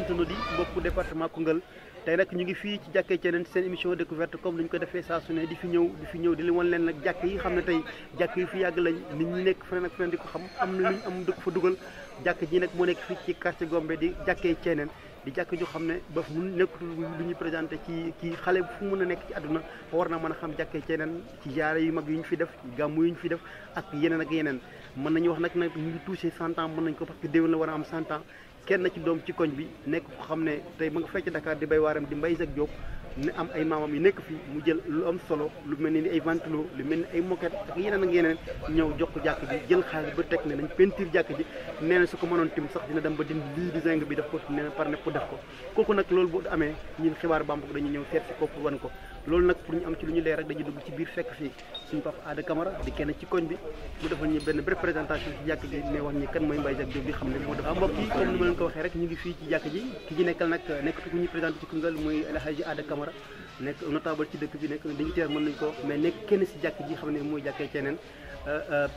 internet yi mbokku département Koungheul tey nag ñu ngi fii ci jàkkee Thiénène seen émission découverte comme ni ñu ko defee saa su ne di fi ñëw di li wan leen nag jàkk yi xam ne tey jàkk yi fi yàgg lañ nit ñi nekk feneen ak feneen di ko xam am na luñ am dëkk fa dugal jàkk ji nag moo nekk fii ci quartier Gombe di jàkkee Thiénène di jàkk ju xam ne ba mu nekkatul lu ñu présenté ci xale fu mën a nekk ci àdduna war na mën a xam jàkkee Thiénène ci jaare yu mag yu ñu fi def gàmmu yu ñu fi def ak yeneen mën nañu wax nag ñu ngi touché 100 ans mën nañ ko parce que déwén la war a am 100 ans kenn ci doom ci koñ bi nekk ko xam ne tey mu nga fecc Dakar di bay waaram di Mbaye Jacques Diop ne am ay maamam yi nekk fii mu jël lu am solo lu mel ni ay ventilo lu mel ni ay moquette ak yeneen ñëw jox ko jàkk ji jël xaalis ba teg ne nañ peinture jàkk ji nee na su ko mënoon tim sax dina dem ba dindi lii di zinc bi def ko nee na par ne pour def ko kooku nag loolu bu amee ñun xibaar Bambouck dañuy ñëw seet si ko pour wan ko loolu nag pour ñu am ci lu ñu leer rek dañuy dugg ci biir fekk fii suñu papa Ada Camara di kenn ci koñ bi mu defal ñu benn représentation ci jàkk ji mais wax ñi kan mooy Mbaye Jacques Diop bi xam ne moo def mbokk yi comme ni ma leen ko waxee rek ñu ngi fii ci jàkk ji ki ñu nekkal nag nekkatu ku ñuy présenté ci Koungheul muy El Hadji Ada Camara nekk notable ci dëkk bi nekk dignitaire mën nañu ko mais nekk kenn si jàkk ji xam ne mooy jàkkee Thiénène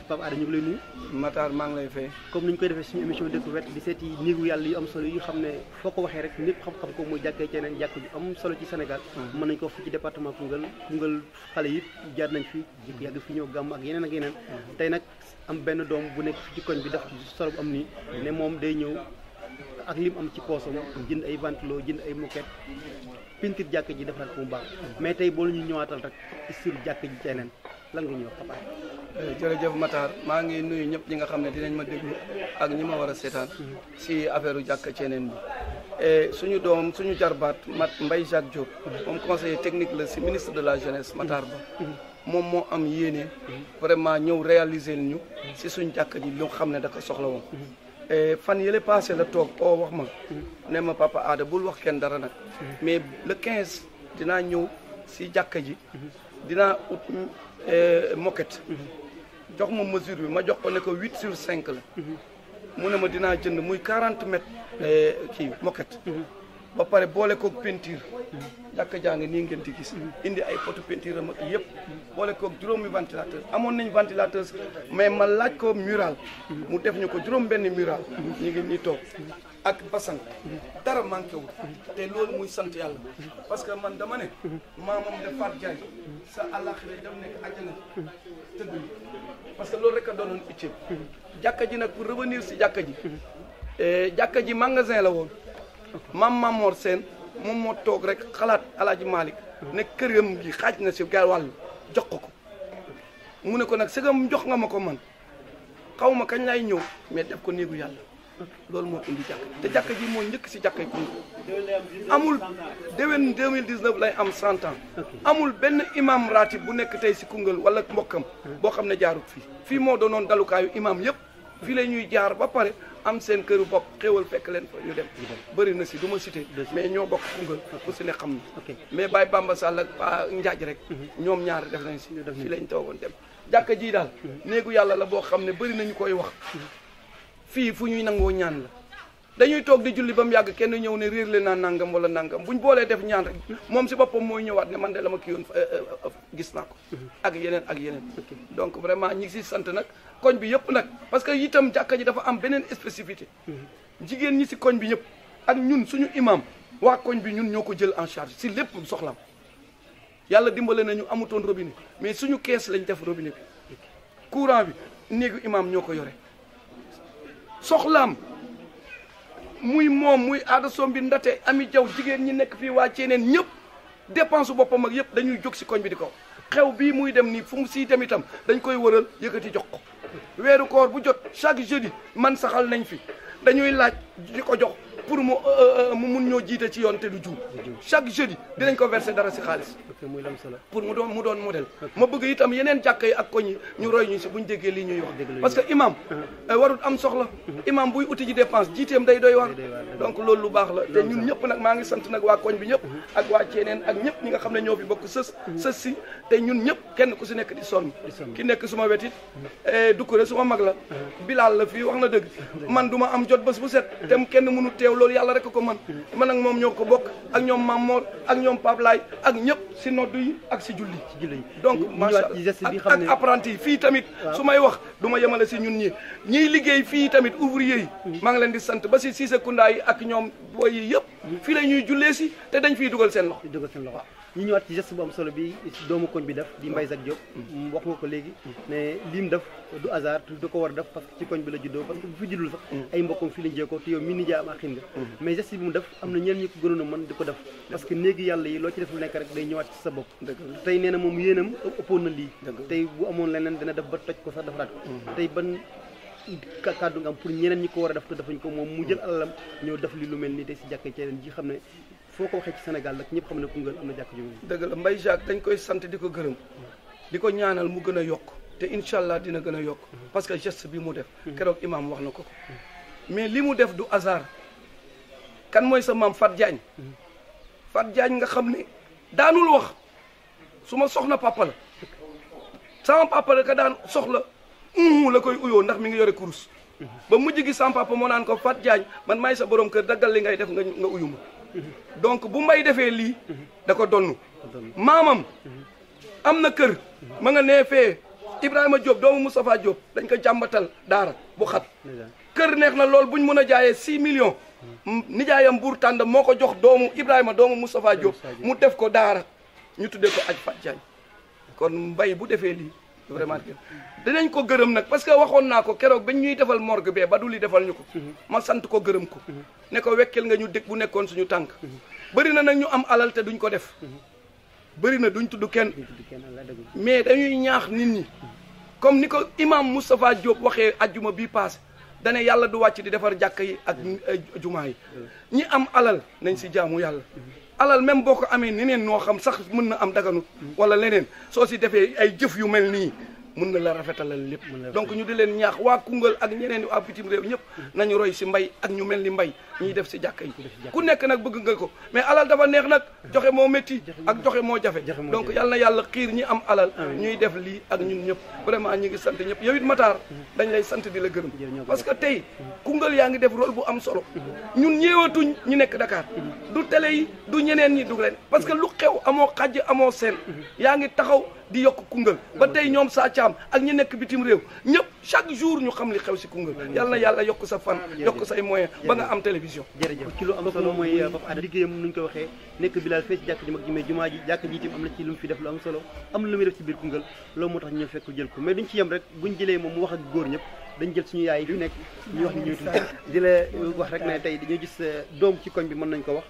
Papa Ada ñu ngi lay nuyu. Matar maa ngi lay fay. comme ni ñu koy defee suñu émission découverte di seeti néegu yàlla yu am solo yu xam ne foo ko waxee rek ñëpp xam-xam ko mooy jàkkee Thiénène jàkk ju am solo ci Sénégal. mën nañu ko fi ci département Koungheul xale yi jaar nañ fi yàgg fi ñëw gàmm ak yeneen tey nag am benn doom bu nekk fi ci koñ bi def solo bu am nii ne moom day ñëw ak lim am ci poosam jënd ay ventilo jënd ay moquette peinture jàkk ji defal ko mu baax mais tey boo ñu ñëwaatal rek sur jàkk ji Thiénène lan nga ñuy wax papa. jërëjëf Matar maa ngi nuyu ñëpp ñi nga xam ne dinañ ma déglu ak ñi ma war a seetaan si affaire jàkk Thiénène bi suñu doom suñu jarbaat Mbaye Jacques Diop moom conseiller technique la si ministre de la jeunesse Matar Ba moom moo am yéene vraiment ñëw réaliser ñu si suñu jàkk ji lu xam ne da ko soxla woon fan yële passé la toog wax ma ne ma papa Ada bul wax kenn dara nag mais le 15 dinaa ñëw si jàkka ji dinaa ut moquette jox ma mesure bi ma jox ko ne ko 8/5 la mu ne ma dinaa jënd muy 40 mètres kii moquette ba pare boole koog peinture jàkka jaa ngi nii ngeen di gis indi ay potu peinture am ak yëpp boole koog juróomi ventilateur amoon nañ ventilateur mais ma laaj ko mural mu def ñu ko juróom benn mural ñu ngi nii toog ak basan dara manqué wul te loolu muy sant yàlla parce que man dama ne maamam de Faat Jaay sa àllaxira dem nekk àjjana tëdd parce que loolu rek a doonoon itteem jàkka ji nag pour revenir si jàkka ji magasin la woon maam Mamor Sène moom moo toog rek xalaat Alaaji Malick ne këram gi xaaj na si gal wàllu jox ko mu ne ko nag sëgam jox nga ma ko man xaw ma kañ lay ñëw mais def ko néegu yàlla loolu moo indi jàkk te jàkk ji moo njëkk si jàkkay Koungheul amul déwén 2019 lay am 100 ans amul benn imam ratib bu nekk tey si Koungheul wala mbokkam boo xam ne jaarut fii moo doonoon dalukaayu imam yëpp fii la ñuy jaar ba pare am seen këru bopp xéewal fekk leen fa ñu dem bëri na si du ma cité mais ñoo bokk Koungheul bu si ne xam na mais Baye Bamba Sall ak Pa Njaaj rek ñoom ñaar def nañ si fii lañ toogoon dem jàkka ji daal néegu yàlla la boo xam ne bëri nañu koy wax fii fu ñuy nangoo ñaan la dañuy toog di julli ba mu yàgg kenn ñëw ne réer le naa nangam wala nangam buñ boolee def ñaan rek moom si boppam mooy ñëwaat ne man de la ma kii yoon gis naa ko ak yeneen donc vraiment ñi ngi si sant nag koñ bi yëpp nag parce que itam jàkka ji dafa am beneen spécificité jigéen ñi si koñ bi ñëpp ak ñun suñu imam waa koñ bi ñun ñoo ko jël en charge si lépp soxlaam yàlla dimbale nañu amutoon robinet mais suñu kees lañ def robinet bi courant bi néegu imam ñoo ko yore soxlaam muy moom muy Ada Sombi Ndate Ami Jaw jigéen ñi nekk fii waa Thiénène ñëpp dépense boppam ak yëpp dañuy jóg si koñ bi di ko xew bii muy dem nii fu mu siy dem itam dañ koy wëral yëkkati jox ko weeru koor bu jot chaque jeudi man saxal nañ fi dañuy laaj di ko jox pour mu mun ñoo jiite ci yoon te du juum chaque jeudi dinañ ko verser dara si xaalis pour mu doon modèle ma bëgg itam yeneen jàkka yi ak koñ yi ñu roy ñu si buñ déggee lii ñuy wax parce que imam warul am soxla imam buy uti ji dépense jiiteem day doy waar donc loolu lu baax la te ñun ñëpp nag maa ngi sant nag waa koñ bi ñëpp ak waa Thiénène ak ñëpp ñi nga xam ne ñoo fi bokk sës si te ñun ñëpp kenn ku si nekk di sonn ki nekk suma wetit Dukure suma mag la Bilal la fii wax na dëgg man du ma am jot bés bu set te kenn mënu teew loolu yàlla rek ko man man ak moom ñoo ko bokk ak ñoom Mamor ak ñoom Pape Laay ak ñëpp si noddu yi ak si julli donc macha Allah ak apprenti yi fii tamit su may wax du ma yemale si ñun ñiy liggéey fii tamit ouvrier yi maa ngi leen di sant ba si Cissé Kounda yi ak ñoom boy yi yëpp fii la ñuy jullee si te dañ fiy dugal seen loxo ñu ñëwaat ci geste bu am solo bi doomu koñ bi def di Mbaye Jacques Diop wax nga ko léegi ne lim def du hasard du ko war a def parce que ci koñ bi la juddoo parce que bu fi juddul sax ay mbokkam fii lañ jee ko te yow mi ni jaam ak xin nga mais geste bi mu def am na ñeneen ñi ko gënoon a mën di ko def parce que néegi yàlla yi loo ci def lu nekk rek day ñëwaat ci sa bopp tey nee na moom yéenam ëppoon na lii tey bu amoon leneen dina def ba toj ko sax defaraat ko tey ban kàddu nga am pour ñeneen ñi ko war a def te defuñ ko moom mu jël alalam ñëw def li lu mel nii tey si jàkkee ci ji xam ne foo ko waxee ci Sénégal nag ñëpp xam ne Koungheul am na jàkk ju dëgg la Mbaye Jacques dañ koy sant di ko gërëm di ko ñaanal mu gën a yokk te incha allah dina gën a yokk parce que geste bi mu def keroog imam wax na ko mais li mu def du hasard kan mooy sa maam Fat Diagne Fat Diagne nga xam ne daanul wax su ma soxna papa la sama papa la ka daan soxla la koy uyoo ndax mi ngi yore kurus ba mujj gi sama papa moo naan ko Fat Diagne man maay sa borom kër daggal li ngay def nga uyu ma donc bu Mbaye defee lii da ko donnu maamam am na kër ma nga nee fee Ibrahima Diop doomu Moustapha Diop dañ ko jàmbatal daara bu xat kër neex na lool buñ mën a jaayee 6 millions nijaayam buur tànd moo ko jox doomu Ibrahima doomu Moustapha Diop mu def ko daara ñu tuddee ko aj Fat Diagne kon Mbaye bu defee lii vraiment dinañ ko gërëm nag parce que waxoon naa ko keroog bañ ñuy defal morgue bee ba du li defal ñu ko ma sant ko gërëm ko ne ko wekkel nga ñu dëkk bu nekkoon suñu tànk bëri na nag ñu am alal te duñ ko def bëri na duñ tudd kenn mais dañuy ñaax nit ñi comme ni ko imam Moustapha Diop waxee ajjuma bii passé dane yàlla du wàcc di defar jàkka yi ak jumaa yi ñi am alal nañ si jaamu yàlla alal même boo ko amee neneen noo xam sax mën na am daganut wala leneen soo si defee ay jëf yu mel nii mën na la rafetalal lépp donc ñu di leen ñaax waa Koungheul ak ñeneen waa bitim réew ñëpp nañu roy si Mbaye ak ñu mel ni Mbaye ñuy def si jàkka yi ku nekk nag bëgg nga ko mais alal dafa neex nag joxe moo métti ak joxe moo jafe donc yal na yàlla xiir ñi am alal ñuy def lii ak ñun ñëpp vraiment ñu ngi sant ñëpp yow it Matar dañ lay sant di la gërëm parce que tey Koungheul yaa ngi def rôle bu am solo ñun ñëwatuñ ñu nekk Dakar du télé yi du ñeneen ñi du leen parce que lu xew amoo xàjj amoo seen yaa ngi taxaw di yokk Koungheul ba tey ñoom Sa Thiam ak ñi nekk bitim réew ñëpp chaque jour ñu xam li xew si Koungheul yal na yàlla yokk sa fan yokk say moyen ba nga am télévision jërëjëf ci lu am solo mooy Pape Ada liggéeyam nuñ ko waxee nekk Bilal fee ci jàkk ji mag ji mais jumaa ji jàkk ji itam am na ci lu mu fi def lu am solo am na lu muy def ci biir Koungheul loolu moo tax ñu fekk jël ko mais duñ ci yem rek buñ jëlee moom mu wax ak góor ñëpp dañ jël suñu yaay yi fi nekk ñu wax ni ñuy tudd di la wax rek ne tey dañoo gis doom ci koñ bi mën nañ ko wax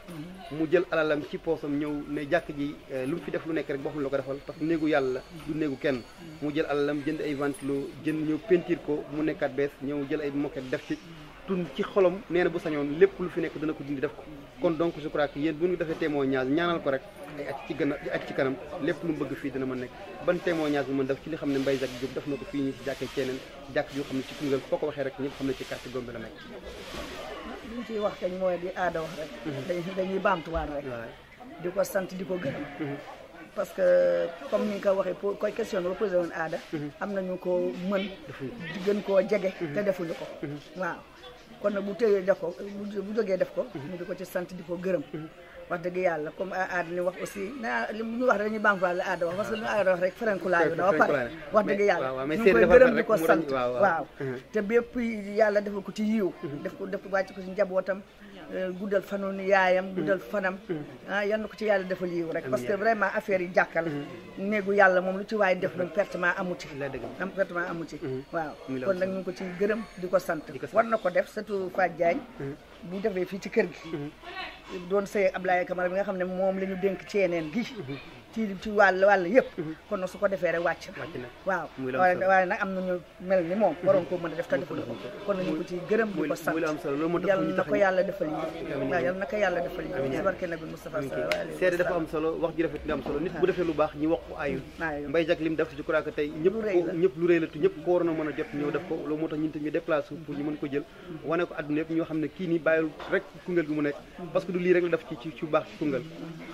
mu jël alalam ci poosam ñëw ne jàkk ji lu mu fi def lu nekk rek boppam la ko defal parce que néegu yàlla du néegu kenn mu jël alalam jënd ay ventilo jënd ñëw peinture ko mu nekkaat bees ñëw jël ay moquette def ci tun ci xolam nee na bu sañoon lépp lu fi nekk dina ko dindi def ko kon donc je crois que yéen bu ñu defee témoignage ñaanal ko rek ay at ci kanam lépp lu mu bëgg fii dina mën nekk ban témoignage bu mën def ci li xam ne Mbaye Jacques Diop def na ko fii nii si jàkkee Ceeneen jàkk yoo xam ne ci Koungheul foo ko waxee rek ñëpp xam ne ci quartier Gombe la nekk li ñu ciy wax kañ mooy di aada wax rek dañuy baamtuwaan rek di ko sant di ko gërëm parce que comme ni nga ko waxee pour koy question ba posé woon aada am nañu ko mën di gën koo jege te defuñu ko waaw kon nag bu téyee def ko bu jógee def ko ñu di ko ci sant di ko gërëm wax dëgg yàlla comme aada ni wax aussi na li ñu wax rek dañuy bamtuwaat la aada wax parce que lu aada wax rek ferenkulaayu na ba pare wax dëgg yàlla ñu ngi koy gërëm di ko sant waaw te bépp yàlla defal ko ci yiw def ko wàcc ko ci njabootam guddal fanu ni yaayam guddal fanam yan na ko ci yàlla defal yiw rek parce que vraiment affaire yi jàkkal néegu yàlla moom lu ci waaye def moom pertement amu ci pertement amu ci waaw kon nag ñu ngi ko ci gërëm di ko sant war na ko def surtout Fat Diagne bu defee fii ci kër gi doon sëy Ablaye Camara bi nga xam ne moom la ñu dénk Ceeneen gi ci wàll yëpp kon nag su ko defee rek wàcc na waaw waaye nag am nañu mel ni moom waroon koo mën a def te defuñu ko kon nag ñu ko ci gërëm di ko sant yàlla na ko yàlla defal yi waaw yàlla na ko yàlla defal yi ci barke Nabi Moustapha seede dafa am solo wax ji rafet nga am solo nit bu defee lu baax ñi wax ko ayul Mbaye Jacques li mu def je crois que tey ñëpp lu rëy la te ñëpp ko waroon a mën a jot ñëw def ko loolu moo tax ñun tamit ñu déplacé pour ñu mën ko jël wane ko àdduna yëpp ñoo xam ne kii nii bàyyil rek Koungheul gi mu nekk parce que du lii rek la def ci baax ci Koungheul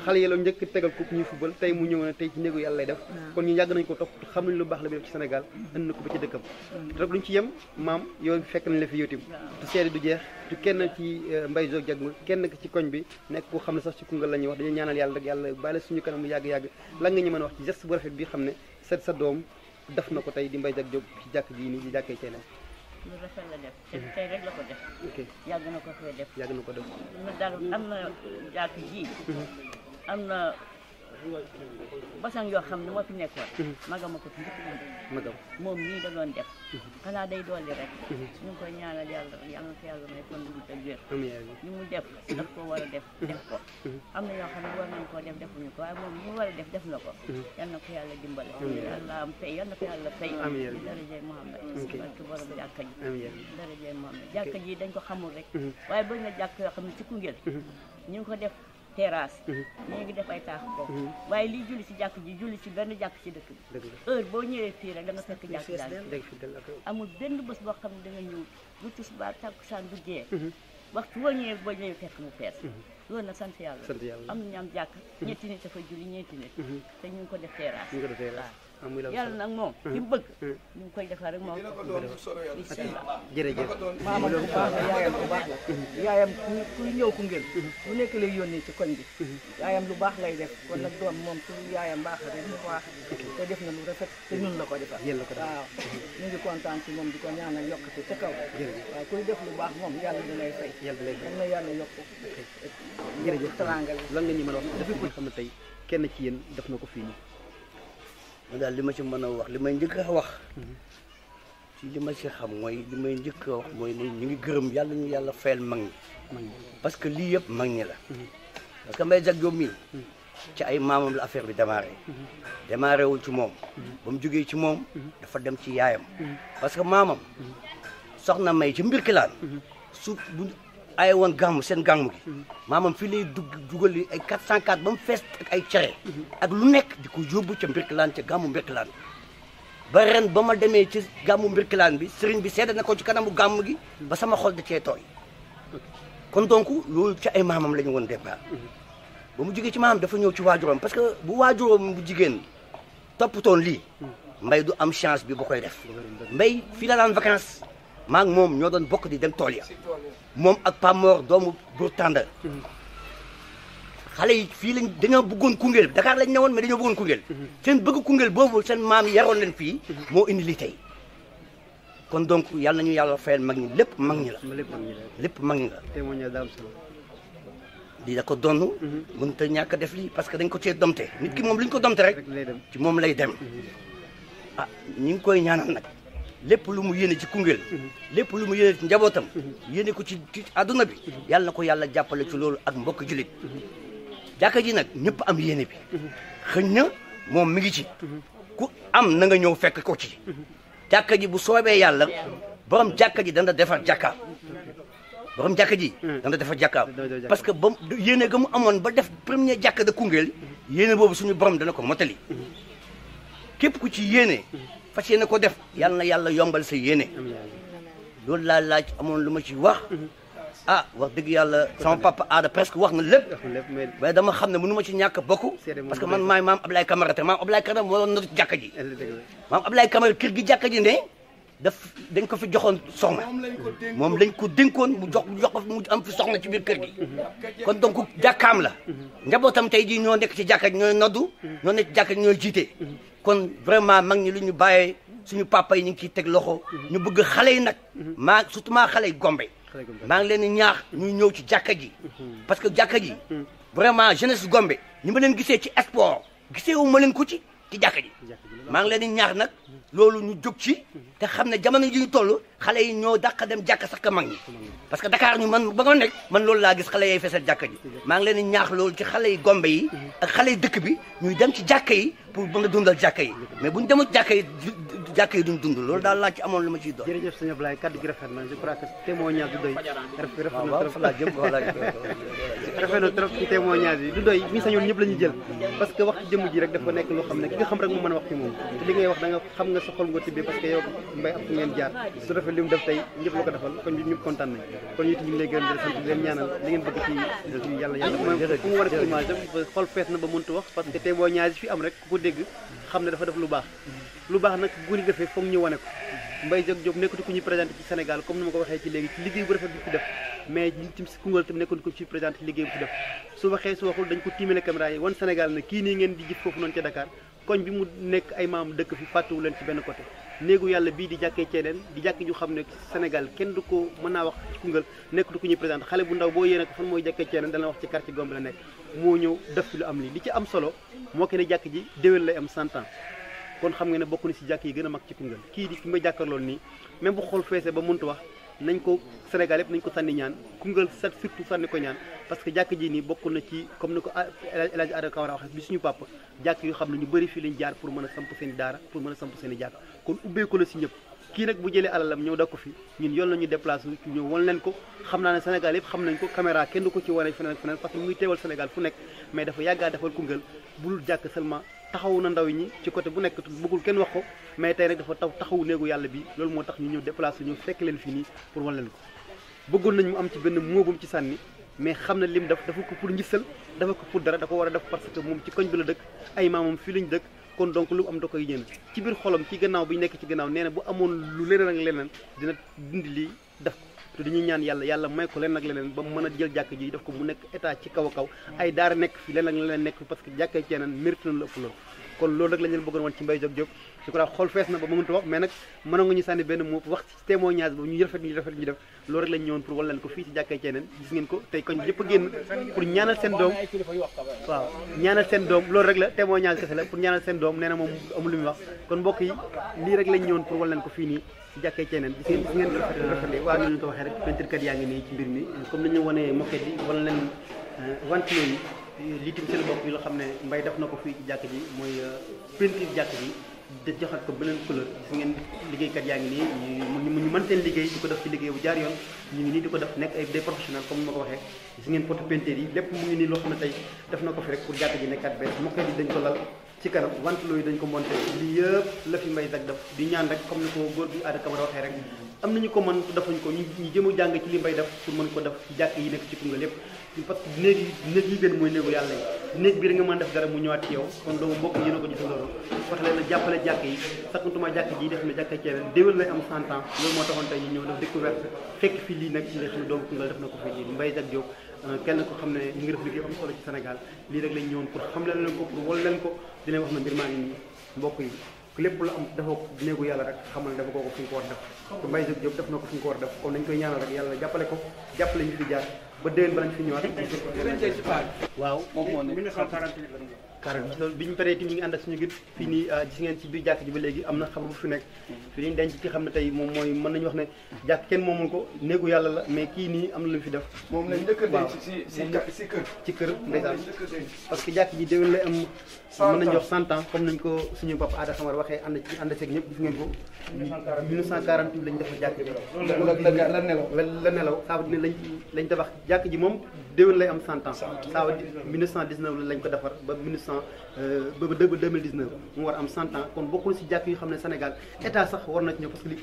xale yi la njëkk tegal ko ñuy football tey mu ñëw na tey ci néegu yàlla lay def kon ñu yàgg nañ ko topp xam nañ lu baax la bi def ci Sénégal indi na ko ba ci dëkkam te rek duñ ci yem maam yow fekk nañ la fi yow tim te seede du jeex te kenn ci Mbaye Jacques Diop kenn ci koñ bi nekk koo xam ne sax ci Koungheul la ñuy wax dañuy ñaanal yàlla rek yàlla bàyyi suñu kanam mu yàgg-yàgg lan nga ñu mën a wax ci geste bu rafet bi xam ne sa doom def na ko tey di Mbaye Jacques Diop ci jàkk ji nii di jàkkee Thiénène lu rafet la def te tey rek la ko def yàgg na ko fee def yàgg na ko def lu dal am na jàkk ji am na basang yoo xam ne moo fi nekkoon magama ko fi njëkk indi magam moom nii da doon def xanaa day dolli rek ñu ngi koy ñaanal yàlla yàlla ko yàlla may kon lu te wér li mu def daf ko war a def ko am na yoo xam ne war nañ koo def defuñu ko waaye moom li mu war a def na ko yal na ko yàlla dimbale yàlla am fay yal na ko yàlla fay darajey Mohamed barke borom jàkka ji darajey Mohamed jàkka ji dañ ko xamul rek waaye bëri na jàkk yoo xam ne ci Koungheul ñu ngi ko def terrasse ñu ngi def ay taax ko waaye liy julli ci jàkk ji julli ci benn jàkk ci dëkk bi heure boo ñëwee fii rek da nga fekk jàkk daal amul benn bés boo xam ne da nga ñëw bu tisbaar takkusaan bu gee waxtu boo ñëwee fekk mu fees loolu nag sant yàlla am na ñu am jàkk ñetti nit dafa julli ñeenti nit te ñu ngi ko def terrasse waaw yàlla nag moom li mu bëgg ñu ngi koy defar rek moom bismillah jërëjëf maamam bu baax la yaayam bu baax la yaayam kuy ñëw Koungheul lu nekk lay yónnee ci koñ bi yaayam lu baax lay def kon nag doom moom su yaayam baax rek mu baax te def na lu rafet te ñun la ko defal waaw ñu ngi kontaan ci moom di ko ñaanal yokkute ca kaw waaw kuy def lu baax moom yàlla da lay fay am na yàlla yokk jërëjëf talangal lan nga ñu mën a wax dafa ko xam ne tey kenn ci yéen def na ko fii nii man daal li ma ci mën a wax li may njëkk a wax ci li ma ci xam mooy li may njëkk a wax mooy ne ñu ngi gërëm yàlla ñu yàlla fayal mag ñi parce que lii yëpp mag ñi la parce que Mbaye Jacques Diop mii ci ay maamam la affaire bi démarré wul ci moom ba mu jógee ci moom dafa dem ci yaayam parce que maamam soxna May ci Mbirkilaan su bu ay woon gàmm seen gàmm gi maamam fii lay dugal ay 404 ba mu fees ak ay cere ak lu nekk di ko yóbbu ca Mbirkilaan ca gàmmu Mbirkilaan ba ren ba ma demee ci gàmmu Mbirkilaan bi sëriñ bi seede na ko ci kanamu gàmm gi ba sama xol da cee tooy kon donc loolu ci ay maamam la ñu woon départ ba mu jógee ci maamam dafa ñëw ci waajuram parce que bu waajuram bu jigéen toppatoon lii Mbay du am chance bi ba koy def Mbay fii la daan vacances maa ngi moom ñoo doon bokk di dem tool ya moom ak Pamor doomu Bour Tanda xale yi fii lañ dañoo bëggoon Koungheul Dakar lañ newoon mais dañoo bëggoon Koungheul seen bëgg Koungheul boobu seen maam yaroon leen fii moo indi li tey kon donc yàlla nañu yàlla fayal mag ñi lépp mag ñi la lépp mag ñi la témoignage daal solo di da ko donn mënut a ñàkk a def lii parce que dañ ko cee domte nit ki moom lu ñu ko domte rek ci moom lay dem ah ñu ngi koy ñaanal nag lépp lu mu yéene ci Koungheul lépp lu mu yéene ci njabootam yéene ko ci àdduna bi yàlla na ko yàlla jàppale ci loolu ak mbokk jullit jàkka ji nag ñëpp am yéene bi xëñ na moom mi ngi ci ku am na nga ñëw fekk ko ci jàkka ji bu soobee yàlla borom jàkka ji dana defar jàkkaam borom jàkka ji dana defar jàkkaam parce que ba yéene ga mu amoon ba def premier jàkka de Koungheul yéene boobu suñu borom dana ko motali képp ku ci yéene fas yéene ko def yàlla na yàlla yombal sa yéene loolu laa laaj amoon lu ma ci wax ah wax dëgg yàlla sama papa aada presque wax na lépp mais dama xam ne mënu ma ci ñàkk bokk parce que man maay maam Ablaye Camara te maam Ablaye Camara moo doon notu jàkka ji maam Ablaye Camara kër gi jàkka ji ne dañ ko fi joxoon soxna moom lañ ko dénkoon mu jox ko mu am fi soxna ci biir kër gi kon donc jàkkaam la njabootam tey jii ñoo nekk ci jàkka ji ñooy noddu ñoo nekk ci jàkka ji ñooy jiite kon vraiment mag ñi lu ñu bàyyee suñu papa yi ñu ngi ciy teg loxo ñu bëgg xale yi nag surtout xale yi Gombe maa ngi leen di ñaax ñuy ñëw ci jàkka ji parce que jàkka ji vraiment jeunesse Gombe ñu ma leen gisee ci sport gisee wu ma leen ko ci jàkka ji maa ngi leen di ñaax nag loolu ñu jóg ci te xam ne jamono ji ñu toll xale yi ñoo dàq dem jàkka sax ka mag ñi parce que Dakar ñu man ba nga nekk man loolu laa gis xale yay fesal jàkka ji maa ngi leen di ñaax loolu ci xale yi Gombe yi ak xale yi dëkk bi ñuy dem ci jàkka yi pour mën a dundal jàkka yi mais buñ demul jàkka yi jàkk yi duñ dund loolu daal laa ci amoon lu ma ciy doon. jërëjëf sëñ Ablaye kaddu gi rafet na je crois que témoignage du doy. rafet na trop ci témoignage yi du doy mi sañoon ñëpp la ñu jël parce que wax ci jëmm ji rek dafa nekk loo xam ne ki nga xam rek mu mën a wax ci moom te li ngay wax da nga xam nga sa xol nga tibbee parce que yow Mbaye am fu ngeen jaar su rafet li mu def tey ñëpp la ko defal kon ñëpp kontaan nañ kon ñu ngi lay gërëm di sant di leen ñaanal li ngeen bëgg ci yàlla mooy fu mu war a image def xol fees na ba mëntu wax parce que témoignage yi fi am rek ku ko dégg xam ne dafa def lu baax nag guni defee foog ñu wane ko Mbaye Diop nekkatu ku ñuy présenté ci Sénégal comme ni ma ko waxee ci léegi ci liggéey bu rafet bi fi def mais ñun tim si Koungheul tam nekkatu ko ci présenté ci liggéey bu fi def su waxee su waxul dañ ko tiimale caméra yi wan Sénégal ne kii nii ngeen di gis foofu noonu ca Dakar koñ bi mu nekk ay maam dëkk fi fàttewu leen ci benn côté néegu yàlla bii di jàkkee Thiénène di jàkk ju xam ne Sénégal kenn du ko mën naa wax ci Koungheul nekkatu ku ñuy présenté xale bu ndaw boo yéene ko fan mooy jàkkee Thiénène dana wax ci quartier Gombe la nekk moo ñëw def fi lu am li ci am solo moo ko ne jàkk ji déwén lay am 100 ans kon xam nga ne bokk na si jàkk yi gën a mag ci Koungheul kii di ki ma jàkkaarlool nii même bu xool feesee ba mëntu wax nañ ko Sénégal yëpp nañ ko sànni ñaan Koungheul surtout sànni ko ñaan parce que jàkk ji nii bokk na ci comme ni ko El Hadj Adama Camara waxee bi suñu papa jàkk yu xam ne ñu bëri fii lañ jaar pour mën a samp seen i daara pour mën a samp seen i jàkk kon ubbeeku la si ñëpp kii nag bu jëlee alalam ñëw da ko fi ñun yoon la ñu déplacé ci ñëw wan leen ko xam naa ne Sénégal yëpp xam nañ ko caméra kenn du ko ci wane feneen ak feneen parce que muy teewal Sénégal fu nekk mais dafa yàggaa defal Koungheul bul jàkk seulement taxawu na ndaw ñi ci côté bu nekk bëggul kenn wax ko mais tey nag dafa taxawu néegu yàlla bi loolu moo tax ñu ñëw déplacé ñu fekk leen fii nii pour wan leen ko bëggoon nañ mu am ci benn moobum ci sànni mais xam na lim dafa ko pour njësal dafa ko pour dara da ko war a def parce que moom ci koñ bi la dëkk ay maamam fii lañ dëkk kon donc lu am da koy yéene ci biir xolam ci gannaaw bi ñu nekk ci gannaaw nee na bu amoon lu leneen ak leneen dina dindi lii def ko te dañuy ñaan yàlla may ko leneen ak leneen ba mu mën a jël jàkk ji def ko mu nekk état ci kaw a kaw ay daara nekk fi leneen ak leneen nekk fi parce que jàkkee Thiénène mérite na lu ëpp loolu kon loolu rek lañ leen bëggoon woon ci Mbaye Diop je crois xool fees na ba mënut a wax mais nag mënoon nga ñu sànni benn mot wax ci témoignage boobu ñu rafet ñu def loolu rek lañ ñëwoon pour wal leen ko fii ci jàkkee Thiénène gis ngeen ko tey koñ yëpp a génn pour ñaanal seen doom waaw ñaanal seen doom loolu rek la témoignage kese la pour ñaanal seen doom nee na moom amul lu muy wax kon mbokk yi lii rek lañ ñëwoon pour wal leen ko fii nii ci jàkkee Thiénène gis ngeen rafet waaw ñu ko waxee rek peinture kat yaa ngi nii ci mbir mi comme nañu wanee moquette yi wala leen ventilo yi lii tamit seen bopp yi loo xam ne Mbaye def na ko fii ci jàkk ji mooy peinture jàkk ji da joxat ko beneen couleur gis ngeen liggéeykat yaa ngi nii ñu mën seen liggéey di ko def ci liggéey bu jaar yoon ñu ngi nii di ko def nekk ay des professionnels comme ni ma ko waxee gis ngeen poto peinture yi lépp mu ngi nii loo xam ne tey def na ko fi rek pour jàkk ji nekkat bees moquette yi dañ ko lal ci kanam ventilo yi dañ ko monté lii yëpp la fi Mbaye def di ñaan rek comme ni ko góor gi Adama Camara waxee rek am nañu ko mën defuñ ko ñu jëm a jàng ci li Mbaye def pour mën ko def ci jàkk yi nekk ci Koungheul yëpp parce que néeg yi gën mooy néegu yàlla yi néeg bi da nga mën def dara mu ñëwaat ci yow kon donc mbokk yéen a ko gis loolu wax leen jàppale jàkk yi sakkantuma jàkk ji def na jàkk Thiénène déwén lay am 100 ans loolu moo taxoon tey ñu ñëw def découverte fekk fi lii nag ci nga xam ne doomu Koungheul def na ko fii Mbaye Diop kenn ko xam ne ñu ngi def liggéey am solo ci Sénégal lii rek lañ ñëwoon pour xam leen ko pour wol leen ko di leen wax na mbir maa ngi nii mbokk yi lépp lu am dafa ko néegu yàlla rek xamal ne dafa ko fi nga ko war def te Mbaye Diop def na ko fi nga ko war def kon nañ koy ñaanal rek yàlla jàppale ko jàppale ñu fi jaar ba déwén ba nañ fi ñëwaat waaw moom moo ne 40 loolu bi ñu paree tamit ñu ngi ànd ak suñu gid fii nii gis ngeen ci biir jàkk ji ba léegi am na xabar bu fi nekk fii lañ denc ci xam ne tey moom mooy mën nañu wax ne jàkk kenn moomul ko néegu yàlla la mais kii nii am na lu fi def moom lañ njëkk a denc si kër ci kër ndeysaan parce que jàkk ji déwén lay am mën nañu wax 100 ans comme nañ ko suñu papa Adama Camara waxee ànd seeg ñëpp gis ngeen ko 1948 lañ defar jàkk ji la nelaw ça veut dire lañ tabax jàkk ji moom déwén lay am 100 ans ça veut dire 1919 lañ ko defar ba 2019 mu war am 100 ans kon bokkul si jàkk yu xam ne Sénégal état sax war na ci ñëw parce que li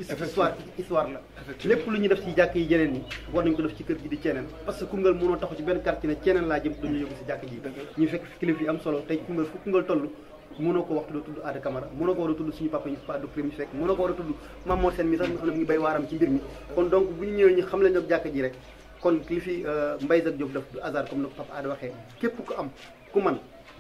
histoire la lépp lu ñu def ci jàkk yi yeneen yi war nañu ko def ci kër gi di Thiénène parce que Koungheul mënoo taxu ci benn quartier ne Thiénène laa jëm duñu yóbbu si jàkk ji ñu fekk fi kilifa yi am solo tey Koungheul fu Koungheul toll mënoo ko wax doo tudd Adama Camara mënoo ko war a tudd suñu papa yi pa du prime fekk mënoo ko war a tudd Mamour Sène mi sax nga xam ne mu ngi bay waaram ci mbir mi kon donc bu ñu ñëwee ñu xam leen ak jàkk ji rek kon li fi Mbaye Diop def du hasard comme na ko papa Adama waxee képp ku am ku man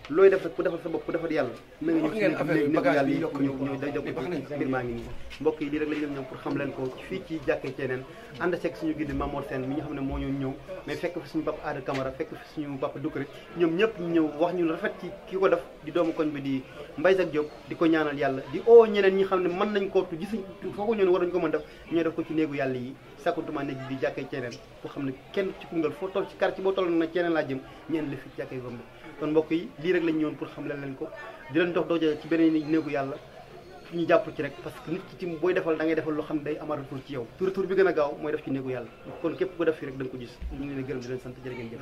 looy def rek ku defal sa bopp ku defal yàlla na nga ñëw ci yàlla yi ñëw day jokk mbir maa ngi nii mbokk yi lii rek la ñu ñoom pour xam leen ko fii ci jàkkee Thiénène ànd seeg suñu guide Mamour Sène mi nga xam ne moo ñëw mais fekk fi suñu papa Adama Camara fekk fi suñu papa Doucouré ñoom ñëpp ñu ñëw wax ñu rafet ci ki ko def di doomu koñ bi di Mbaye Diop di ko ñaanal yàlla di ñeneen ñi xam ne mën nañ koo gisuñ foofu ñoo ne war nañu ko mën def ñooy def ko ci néegu yàlla yi sakkantuma néeg bi di jàkkee Thiénène foo xam ne kenn ci Koungheul foo toll ci quartier boo toll na Thiénène laa jëm ñeen la fi jàkkee Gombe kon mbokk yi lii rek lañ ñëwoon pour xam leen ko di leen dox dooja ci beneen néegu yàlla ñu jàpp ci rek parce que nit ki ci booy defal da ngay defal loo xam ne day amaat retour ci yow retour bi gën a gaaw mooy def ci néegu yàlla kon képp ko def fii rek da nga ko gis ñu ngi leen gërëm di leen sant jërë ngeen jëf